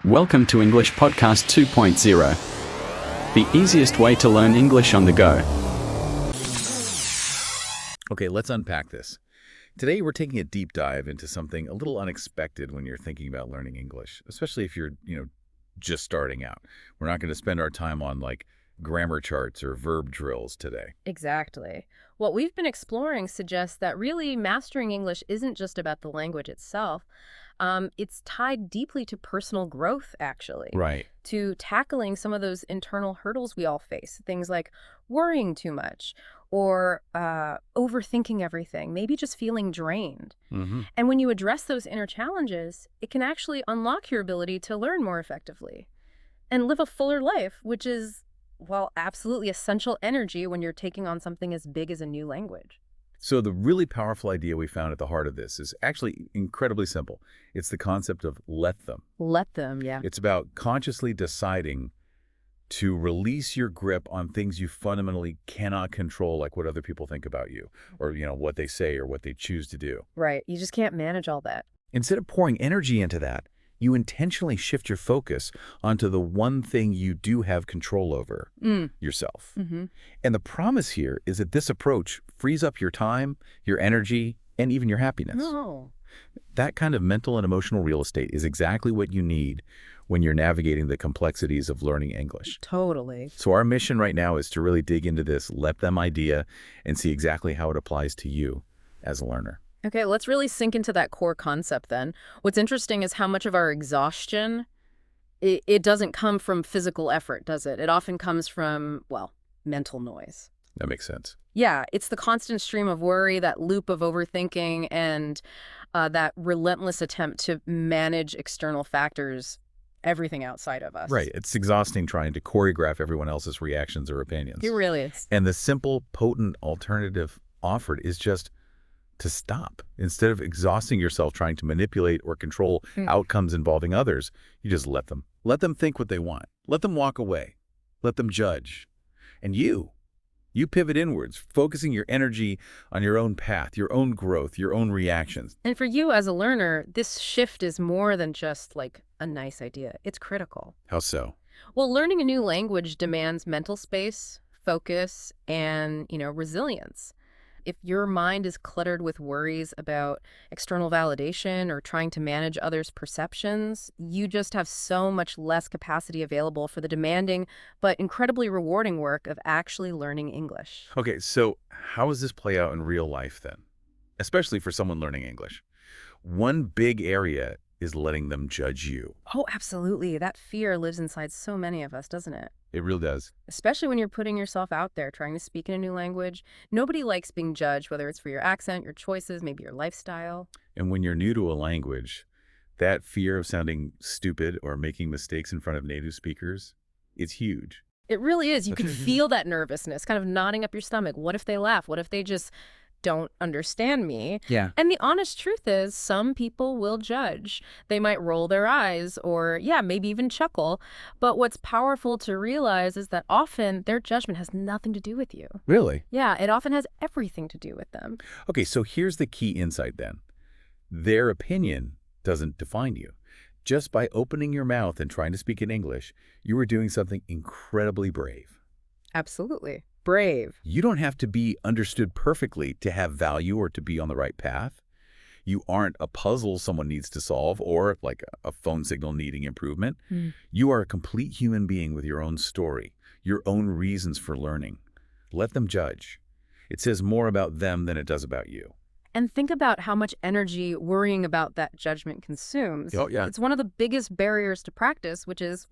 Welcome to English Podcast 2.0, the easiest way to learn English on the go. Okay, let's unpack this. Today, we're taking a deep dive into something a little unexpected when you're thinking about learning English, especially if you're, just starting out. We're not going to spend our time on grammar charts or verb drills today. Exactly. What we've been exploring suggests that really mastering English isn't just about the language itself. It's tied deeply to personal growth, actually. Right. To tackling some of those internal hurdles we all face. Things like worrying too much or overthinking everything, maybe just feeling drained. Mm-hmm. And when you address those inner challenges, it can actually unlock your ability to learn more effectively and live a fuller life, which is, well, absolutely essential energy when you're taking on something as big as a new language. So the really powerful idea we found at the heart of this is actually incredibly simple. It's the concept of let them. Let them, yeah. It's about consciously deciding to release your grip on things you fundamentally cannot control, like what other people think about you or, what they say or what they choose to do. Right. You just can't manage all that. Instead of pouring energy into that, you intentionally shift your focus onto the one thing you do have control over, yourself. Mm-hmm. And the promise here is that this approach frees up your time, your energy, and even your happiness. Oh. That kind of mental and emotional real estate is exactly what you need when you're navigating the complexities of learning English. Totally. So our mission right now is to really dig into this let them idea and see exactly how it applies to you as a learner. Okay, let's really sink into that core concept then. What's interesting is how much of our exhaustion, it doesn't come from physical effort, does it? It often comes from, mental noise. That makes sense. Yeah, it's the constant stream of worry, that loop of overthinking, and that relentless attempt to manage external factors, everything outside of us. Right. It's exhausting trying to choreograph everyone else's reactions or opinions. It really is. And the simple, potent alternative offered is just to stop. Instead of exhausting yourself trying to manipulate or control outcomes involving others, you just let them. Let them think what they want. Let them walk away. Let them judge. And you pivot inwards, focusing your energy on your own path, your own growth, your own reactions. And for you as a learner, this shift is more than just like a nice idea. It's critical. How so? Well, learning a new language demands mental space, focus, and, resilience. If your mind is cluttered with worries about external validation or trying to manage others' perceptions, you just have so much less capacity available for the demanding but incredibly rewarding work of actually learning English. Okay, so how does this play out in real life then? Especially for someone learning English. One big area is letting them judge you. Oh, absolutely. That fear lives inside so many of us, doesn't it? It really does. Especially when you're putting yourself out there, trying to speak in a new language. Nobody likes being judged, whether it's for your accent, your choices, maybe your lifestyle. And when you're new to a language, that fear of sounding stupid or making mistakes in front of native speakers is huge. It really is. You can feel that nervousness kind of knotting up your stomach. What if they laugh? What if they just don't understand me? Yeah. And the honest truth is some people will judge. They might roll their eyes or, maybe even chuckle. But what's powerful to realize is that often their judgment has nothing to do with you. Really? Yeah, it often has everything to do with them. Okay, so here's the key insight then. Their opinion doesn't define you. Just by opening your mouth and trying to speak in English, you are doing something incredibly brave. Absolutely. Brave. You don't have to be understood perfectly to have value or to be on the right path. You aren't a puzzle someone needs to solve or like a phone signal needing improvement. You are a complete human being with your own story, your own reasons for learning. Let them judge. It says more about them than it does about you. And think about how much energy worrying about that judgment consumes. Oh, yeah. It's one of the biggest barriers to practice, which is,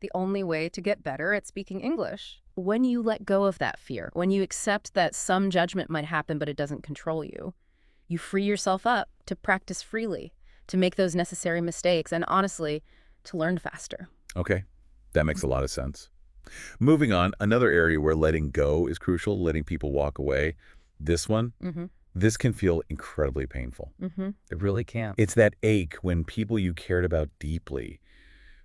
the only way to get better at speaking English. When you let go of that fear, when you accept that some judgment might happen but it doesn't control you, you free yourself up to practice freely, to make those necessary mistakes, and honestly, to learn faster. Okay, that makes a lot of sense. Moving on, another area where letting go is crucial, letting people walk away. This one, this can feel incredibly painful. It really can. It's that ache when people you cared about deeply,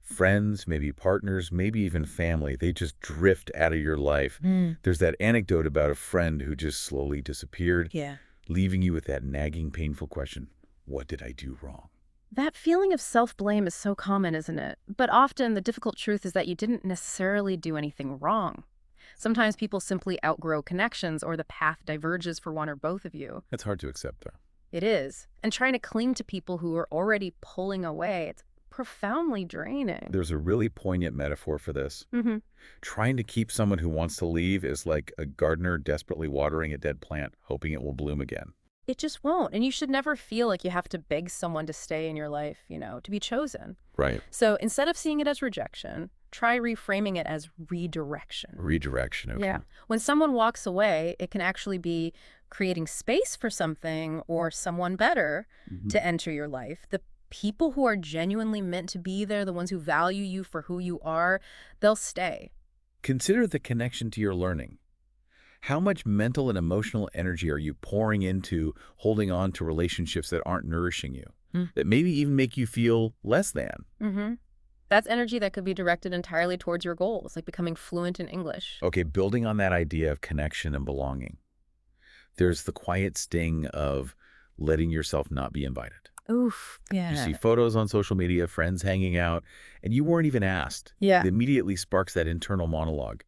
friends, maybe partners, maybe even family, they just drift out of your life. There's that anecdote about a friend who just slowly disappeared, leaving you with that nagging, painful question, what did I do wrong? That feeling of self-blame is so common, isn't it? But often the difficult truth is that you didn't necessarily do anything wrong. Sometimes people simply outgrow connections or the path diverges for one or both of you. That's hard to accept, though. It is. And trying to cling to people who are already pulling away, it's profoundly draining. There's a really poignant metaphor for this. Mm-hmm. Trying to keep someone who wants to leave is like a gardener desperately watering a dead plant, hoping it will bloom again. It just won't. And you should never feel like you have to beg someone to stay in your life, to be chosen. Right. So instead of seeing it as rejection, try reframing it as redirection. Redirection, okay. Yeah. When someone walks away, it can actually be creating space for something or someone better to enter your life. The people who are genuinely meant to be there, the ones who value you for who you are, they'll stay. Consider the connection to your learning. How much mental and emotional energy are you pouring into holding on to relationships that aren't nourishing you, that maybe even make you feel less than? Mm-hmm. That's energy that could be directed entirely towards your goals, like becoming fluent in English. Okay, building on that idea of connection and belonging, there's the quiet sting of letting yourself not be invited. Oof, yeah. You see photos on social media, friends hanging out, and you weren't even asked. Yeah. It immediately sparks that internal monologue.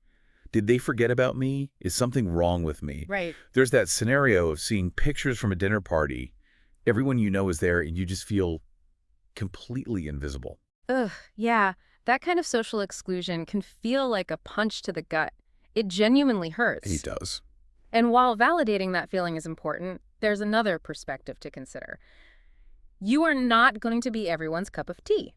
Did they forget about me? Is something wrong with me? Right. There's that scenario of seeing pictures from a dinner party. Everyone you know is there, and you just feel completely invisible. Ugh, yeah. That kind of social exclusion can feel like a punch to the gut. It genuinely hurts. He does. And while validating that feeling is important, there's another perspective to consider. You are not going to be everyone's cup of tea.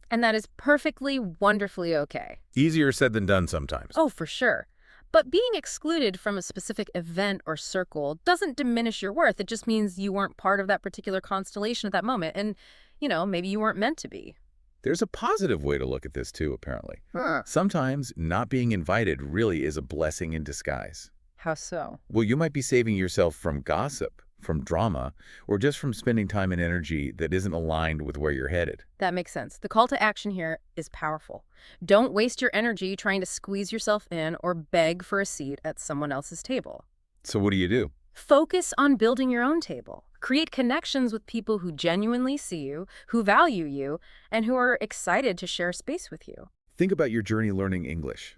And that is perfectly, wonderfully okay. Easier said than done sometimes. Oh, for sure. But being excluded from a specific event or circle doesn't diminish your worth. It just means you weren't part of that particular constellation at that moment. And, maybe you weren't meant to be. There's a positive way to look at this, too, apparently. Huh. Sometimes not being invited really is a blessing in disguise. How so? Well, you might be saving yourself from gossip, from drama, or just from spending time and energy that isn't aligned with where you're headed. That makes sense. The call to action here is powerful. Don't waste your energy trying to squeeze yourself in or beg for a seat at someone else's table. So what do you do? Focus on building your own table. Create connections with people who genuinely see you, who value you, and who are excited to share space with you. Think about your journey learning English.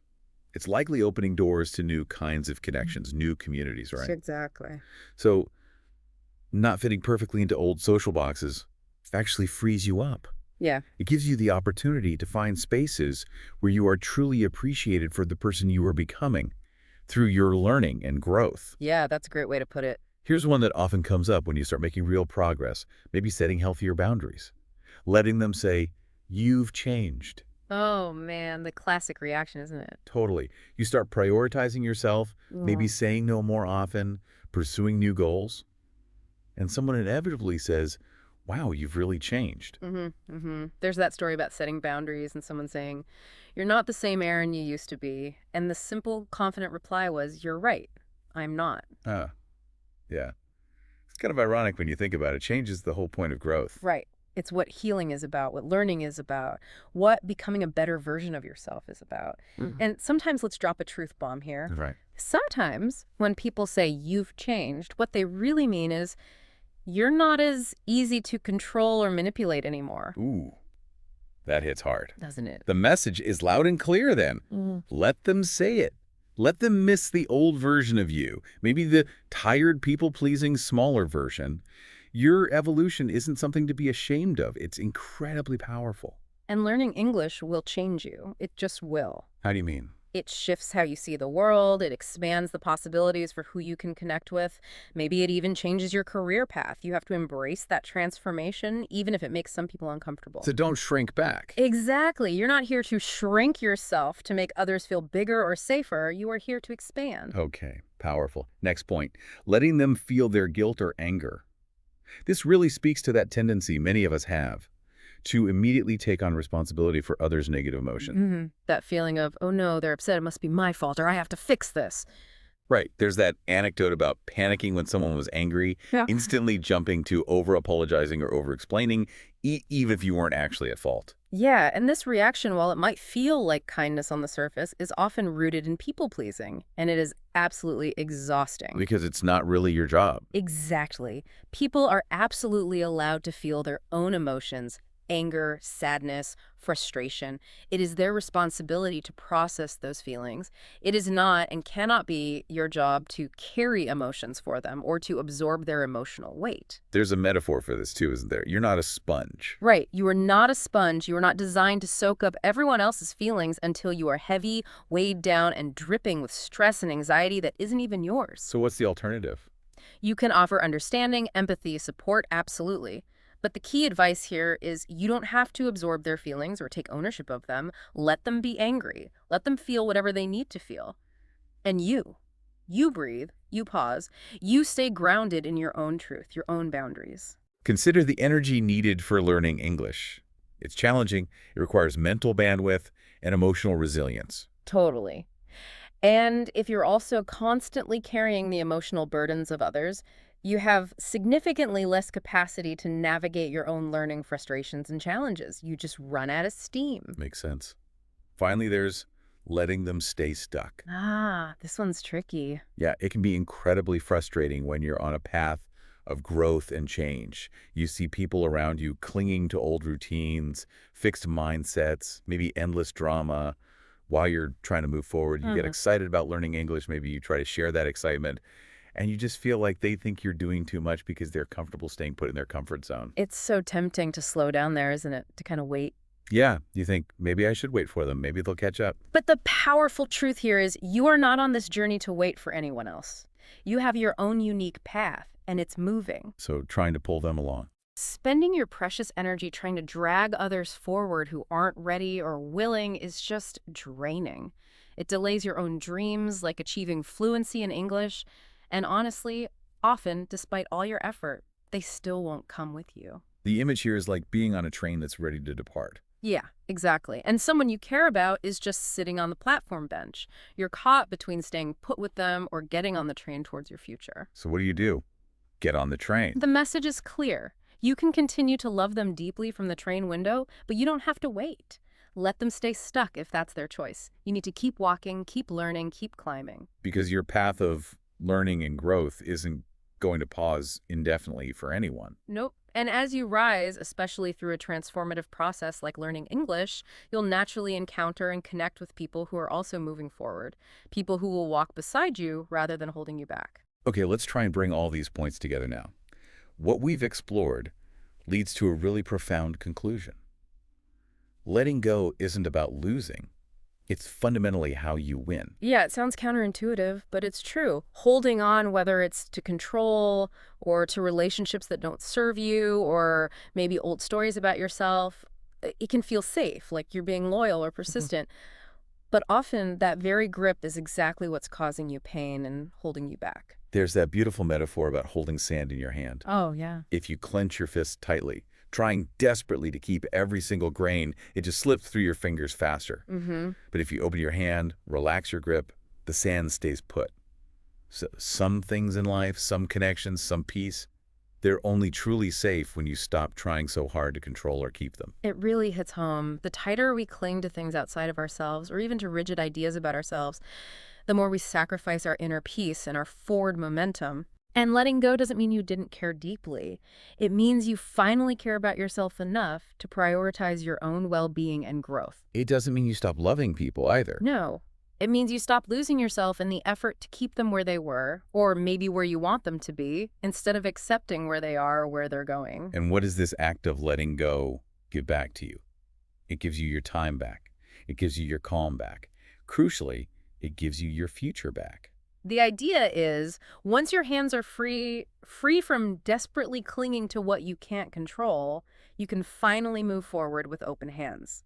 It's likely opening doors to new kinds of connections, new communities, right? Exactly. So not fitting perfectly into old social boxes actually frees you up. Yeah. It gives you the opportunity to find spaces where you are truly appreciated for the person you are becoming through your learning and growth. Yeah, that's a great way to put it. Here's one that often comes up when you start making real progress, maybe setting healthier boundaries. Letting them say, "You've changed." Oh, man, the classic reaction, isn't it? Totally. You start prioritizing yourself, maybe saying no more often, pursuing new goals. And someone inevitably says, "Wow, you've really changed." There's that story about setting boundaries and someone saying, "You're not the same Aaron you used to be." And the simple, confident reply was, "You're right. I'm not." Yeah. It's kind of ironic when you think about it. Change is the whole point of growth. Right. It's what healing is about, what learning is about, what becoming a better version of yourself is about. And sometimes let's drop a truth bomb here. Right. Sometimes when people say you've changed, what they really mean is you're not as easy to control or manipulate anymore. Ooh, that hits hard. Doesn't it? The message is loud and clear then. Let them say it. Let them miss the old version of you, maybe the tired, people-pleasing, smaller version. Your evolution isn't something to be ashamed of. It's incredibly powerful. And learning English will change you. It just will. How do you mean? It shifts how you see the world. It expands the possibilities for who you can connect with. Maybe it even changes your career path. You have to embrace that transformation, even if it makes some people uncomfortable. So don't shrink back. Exactly. You're not here to shrink yourself to make others feel bigger or safer. You are here to expand. Okay, powerful. Next point, letting them feel their guilt or anger. This really speaks to that tendency many of us have to immediately take on responsibility for others' negative emotion. That feeling of, oh no, they're upset, it must be my fault, or I have to fix this. Right. There's that anecdote about panicking when someone was angry, Yeah. instantly jumping to over-apologizing or over-explaining, even if you weren't actually at fault. Yeah, and this reaction, while it might feel like kindness on the surface, is often rooted in people-pleasing, and it is absolutely exhausting. Because it's not really your job. Exactly. People are absolutely allowed to feel their own emotions, anger, sadness, frustration. It is their responsibility to process those feelings. It is not and cannot be your job to carry emotions for them or to absorb their emotional weight. There's a metaphor for this too, isn't there? You're not a sponge. Right. You are not a sponge. You are not designed to soak up everyone else's feelings until you are heavy, weighed down, and dripping with stress and anxiety that isn't even yours. So what's the alternative? You can offer understanding, empathy, support, absolutely. But the key advice here is you don't have to absorb their feelings or take ownership of them. Let them be angry. Let them feel whatever they need to feel. And you breathe, you pause, you stay grounded in your own truth, your own boundaries. Consider the energy needed for learning English. It's challenging. It requires mental bandwidth and emotional resilience. Totally. And if you're also constantly carrying the emotional burdens of others, you have significantly less capacity to navigate your own learning frustrations and challenges. You just run out of steam. Makes sense. Finally, there's letting them stay stuck. Ah, this one's tricky. Yeah, it can be incredibly frustrating when you're on a path of growth and change. You see people around you clinging to old routines, fixed mindsets, maybe endless drama. While you're trying to move forward, you get excited about learning English. Maybe you try to share that excitement, and you just feel like they think you're doing too much because they're comfortable staying put in their comfort zone. It's so tempting to slow down there, isn't it? To kind of wait. Yeah, you think, maybe I should wait for them. Maybe they'll catch up. But the powerful truth here is you are not on this journey to wait for anyone else. You have your own unique path, and it's moving. So trying to pull them along. Spending your precious energy trying to drag others forward who aren't ready or willing is just draining. It delays your own dreams, like achieving fluency in English, and honestly, often, despite all your effort, they still won't come with you. The image here is like being on a train that's ready to depart. Yeah, exactly. And someone you care about is just sitting on the platform bench. You're caught between staying put with them or getting on the train towards your future. So what do? Get on the train. The message is clear. You can continue to love them deeply from the train window, but you don't have to wait. Let them stay stuck if that's their choice. You need to keep walking, keep learning, keep climbing. Because your path of learning and growth isn't going to pause indefinitely for anyone. Nope. And as you rise, especially through a transformative process like learning English, you'll naturally encounter and connect with people who are also moving forward, people who will walk beside you rather than holding you back. Okay, let's try and bring all these points together now. What we've explored leads to a really profound conclusion. Letting go isn't about losing. It's fundamentally how you win. Yeah, it sounds counterintuitive, but it's true. Holding on, whether it's to control or to relationships that don't serve you or maybe old stories about yourself, it can feel safe, like you're being loyal or persistent. But often that very grip is exactly what's causing you pain and holding you back. There's that beautiful metaphor about holding sand in your hand. Oh, yeah. If you clench your fist tightly, trying desperately to keep every single grain, it just slips through your fingers faster. But if you open your hand, relax your grip, the sand stays put. So some things in life, some connections, some peace, they're only truly safe when you stop trying so hard to control or keep them. It really hits home. The tighter we cling to things outside of ourselves or even to rigid ideas about ourselves, the more we sacrifice our inner peace and our forward momentum. And letting go doesn't mean you didn't care deeply. It means you finally care about yourself enough to prioritize your own well-being and growth. It doesn't mean you stop loving people either. No. It means you stop losing yourself in the effort to keep them where they were, or maybe where you want them to be, instead of accepting where they are or where they're going. And what does this act of letting go give back to you? It gives you your time back. It gives you your calm back. Crucially, it gives you your future back. The idea is, once your hands are free from desperately clinging to what you can't control, you can finally move forward with open hands,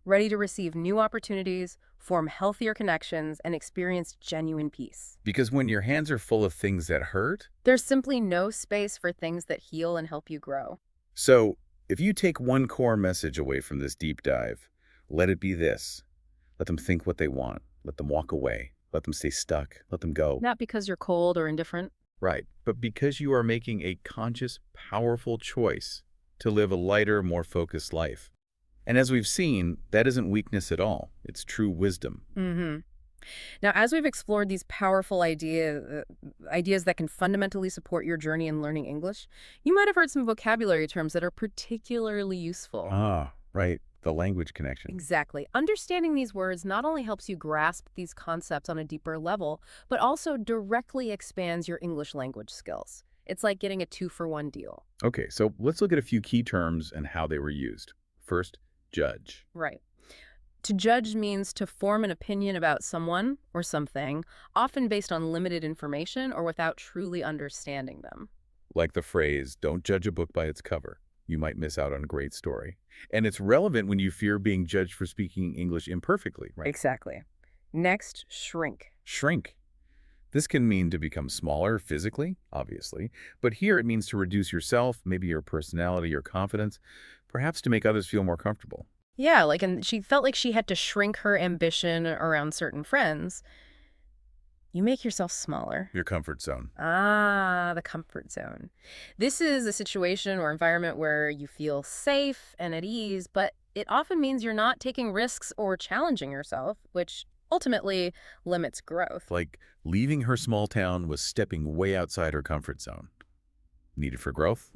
ready to receive new opportunities, form healthier connections, and experience genuine peace. Because when your hands are full of things that hurt, There's simply no space for things that heal and help you grow. so if you take one core message away from this deep dive, let it be this. Let them think what they want. Let them walk away. Let them stay stuck. Let them go. Not because you're cold or indifferent. Right. But because you are making a conscious, powerful choice to live a lighter, more focused life. And as we've seen, that isn't weakness at all. It's true wisdom. Mm-hmm. Now, as we've explored these powerful ideas that can fundamentally support your journey in learning English, you might have heard some vocabulary terms that are particularly useful. Ah, right. The language connection. Exactly. Understanding these words not only helps you grasp these concepts on a deeper level, but also directly expands your English language skills. It's like getting a 2-for-1 deal. Okay, so let's look at a few key terms and how they were used. First, judge. Right. To judge means to form an opinion about someone or something, often based on limited information or without truly understanding them. Like the phrase, don't judge a book by its cover. You might miss out on a great story. And it's relevant when you fear being judged for speaking English imperfectly, right? Exactly. Next, shrink. Shrink. This can mean to become smaller physically, obviously, but here it means to reduce yourself, maybe your personality, your confidence, perhaps to make others feel more comfortable. Yeah, and she felt like she had to shrink her ambition around certain friends. You make yourself smaller. Your comfort zone. Ah, the comfort zone. This is a situation or environment where you feel safe and at ease, but it often means you're not taking risks or challenging yourself, which ultimately limits growth. Like leaving her small town was stepping way outside her comfort zone. Needed for growth?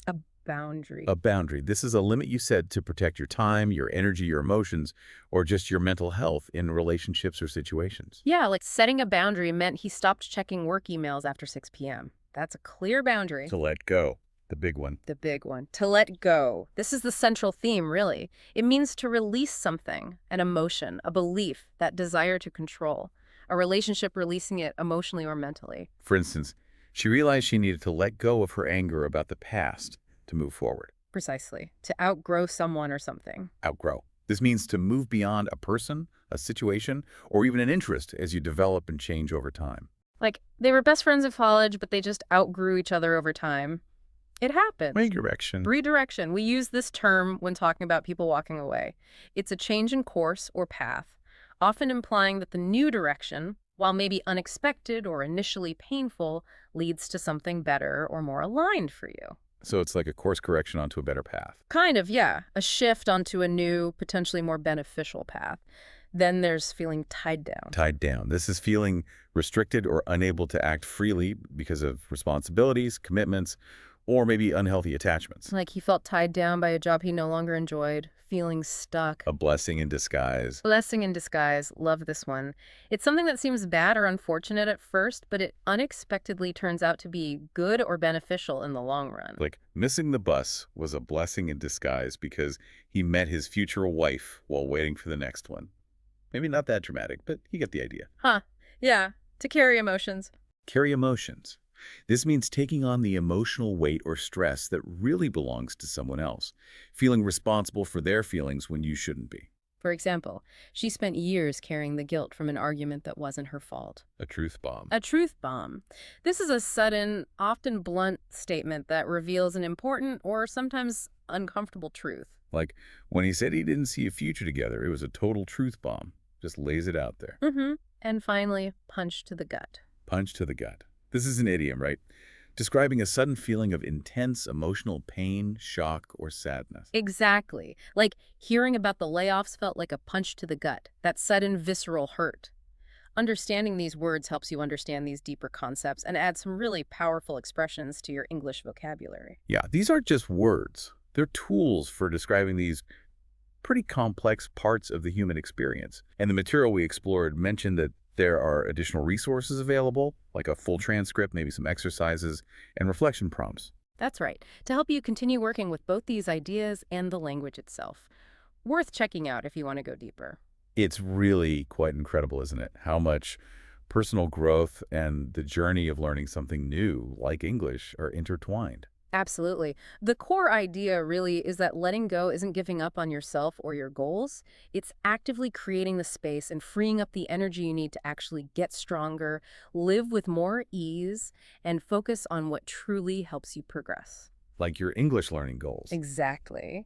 A boundary. A boundary. This is a limit you set to protect your time, your energy, your emotions, or just your mental health in relationships or situations. Yeah, like setting a boundary meant he stopped checking work emails after 6 p.m. That's a clear boundary. To let go. The big one. The big one. To let go. This is the central theme, really. It means to release something, an emotion, a belief, that desire to control. A relationship releasing it emotionally or mentally. For instance, she realized she needed to let go of her anger about the past to move forward. Precisely. To outgrow someone or something. Outgrow. This means to move beyond a person, a situation, or even an interest as you develop and change over time. Like, they were best friends in college, but they just outgrew each other over time. It happens. Redirection. Redirection. We use this term when talking about people walking away. It's a change in course or path, often implying that the new direction, while maybe unexpected or initially painful, leads to something better or more aligned for you. So it's like a course correction onto a better path. Kind of, yeah. A shift onto a new, potentially more beneficial path. Then there's feeling tied down. Tied down. This is feeling restricted or unable to act freely because of responsibilities, commitments, or maybe unhealthy attachments. Like he felt tied down by a job he no longer enjoyed, feeling stuck. A blessing in disguise. Blessing in disguise. Love this one. It's something that seems bad or unfortunate at first, but it unexpectedly turns out to be good or beneficial in the long run. Like missing the bus was a blessing in disguise because he met his future wife while waiting for the next one. Maybe not that dramatic, but you get the idea. Huh. Yeah. To carry emotions. Carry emotions. This means taking on the emotional weight or stress that really belongs to someone else, feeling responsible for their feelings when you shouldn't be. For example, she spent years carrying the guilt from an argument that wasn't her fault. A truth bomb. A truth bomb. This is a sudden, often blunt statement that reveals an important or sometimes uncomfortable truth. Like when he said he didn't see a future together, it was a total truth bomb. Just lays it out there. And finally, punch to the gut. Punch to the gut. This is an idiom, right? Describing a sudden feeling of intense emotional pain, shock, or sadness. Exactly. Like hearing about the layoffs felt like a punch to the gut, that sudden visceral hurt. Understanding these words helps you understand these deeper concepts and add some really powerful expressions to your English vocabulary. Yeah, these aren't just words. They're tools for describing these pretty complex parts of the human experience. And the material we explored mentioned that there are additional resources available, like a full transcript, maybe some exercises, and reflection prompts. That's right, to help you continue working with both these ideas and the language itself. Worth checking out if you want to go deeper. It's really quite incredible, isn't it? How much personal growth and the journey of learning something new, like English, are intertwined. Absolutely. The core idea really is that letting go isn't giving up on yourself or your goals. It's actively creating the space and freeing up the energy you need to actually get stronger, live with more ease, and focus on what truly helps you progress. Like your English learning goals. Exactly.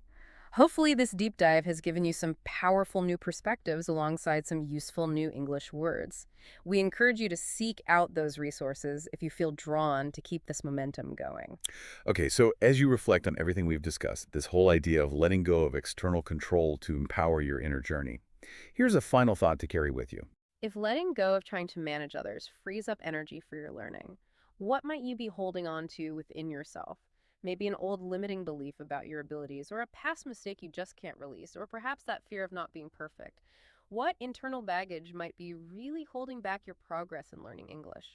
Hopefully, this deep dive has given you some powerful new perspectives alongside some useful new English words. We encourage you to seek out those resources if you feel drawn to keep this momentum going. Okay, so as you reflect on everything we've discussed, this whole idea of letting go of external control to empower your inner journey, here's a final thought to carry with you. If letting go of trying to manage others frees up energy for your learning, what might you be holding on to within yourself? Maybe an old limiting belief about your abilities, or a past mistake you just can't release, or perhaps that fear of not being perfect. What internal baggage might be really holding back your progress in learning English?